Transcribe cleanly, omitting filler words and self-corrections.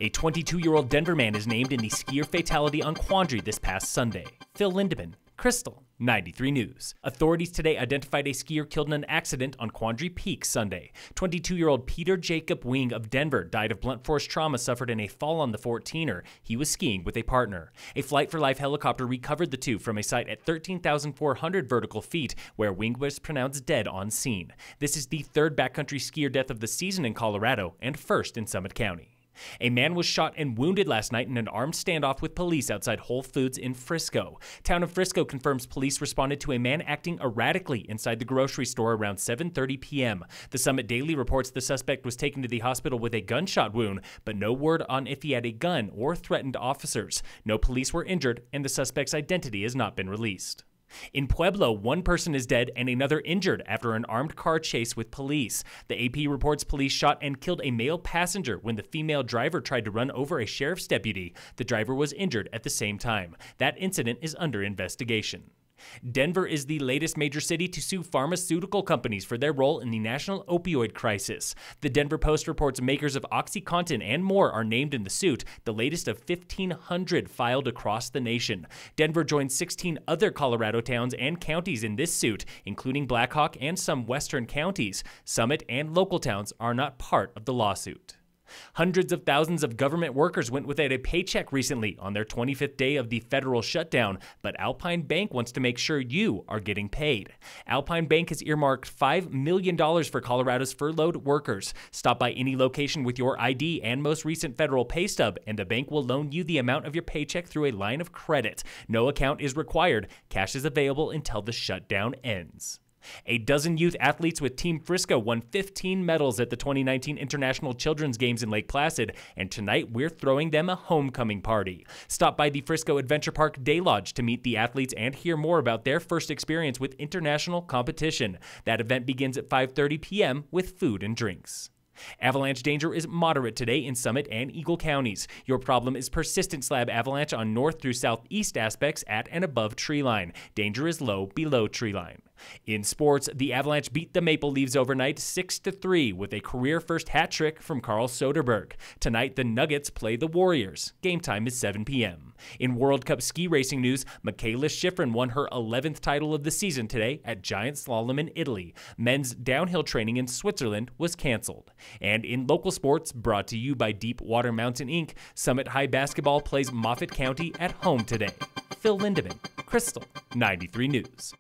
A 22-year-old Denver man is named in the skier fatality on Quandary this past Sunday. Phil Lindeman, Krystal, 93 News. Authorities today identified a skier killed in an accident on Quandary Peak Sunday. 22-year-old Peter Jacob Wing of Denver died of blunt force trauma suffered in a fall on the 14er. He was skiing with a partner. A Flight for Life helicopter recovered the two from a site at 13,400 vertical feet, where Wing was pronounced dead on scene. This is the third backcountry skier death of the season in Colorado and first in Summit County. A man was shot and wounded last night in an armed standoff with police outside Whole Foods in Frisco. Town of Frisco confirms police responded to a man acting erratically inside the grocery store around 7:30 p.m. The Summit Daily reports the suspect was taken to the hospital with a gunshot wound, but no word on if he had a gun or threatened officers. No police were injured, and the suspect's identity has not been released. In Pueblo, one person is dead and another injured after an armed car chase with police. The AP reports police shot and killed a male passenger when the female driver tried to run over a sheriff's deputy. The driver was injured at the same time. That incident is under investigation. Denver is the latest major city to sue pharmaceutical companies for their role in the national opioid crisis. The Denver Post reports makers of OxyContin and more are named in the suit, the latest of 1,500 filed across the nation. Denver joins 16 other Colorado towns and counties in this suit, including Black Hawk and some western counties. Summit and local towns are not part of the lawsuit. Hundreds of thousands of government workers went without a paycheck recently on their 25th day of the federal shutdown, but Alpine Bank wants to make sure you are getting paid. Alpine Bank has earmarked $5 million for Colorado's furloughed workers. Stop by any location with your ID and most recent federal pay stub, and the bank will loan you the amount of your paycheck through a line of credit. No account is required. Cash is available until the shutdown ends. A dozen youth athletes with Team Frisco won 15 medals at the 2019 International Children's Games in Lake Placid, and tonight we're throwing them a homecoming party. Stop by the Frisco Adventure Park Day Lodge to meet the athletes and hear more about their first experience with international competition. That event begins at 5:30 p.m. with food and drinks. Avalanche danger is moderate today in Summit and Eagle counties. Your problem is persistent slab avalanche on north through southeast aspects at and above tree line. Danger is low below tree line. In sports, the Avalanche beat the Maple Leafs overnight 6-3 with a career first hat trick from Carl Soderberg. Tonight, the Nuggets play the Warriors. Game time is 7 p.m. In World Cup ski racing news, Michaela Shiffrin won her 11th title of the season today at Giant Slalom in Italy. Men's downhill training in Switzerland was canceled. And in local sports, brought to you by Deepwater Mountain Inc., Summit High Basketball plays Moffat County at home today. Phil Lindeman, Krystal, 93 News.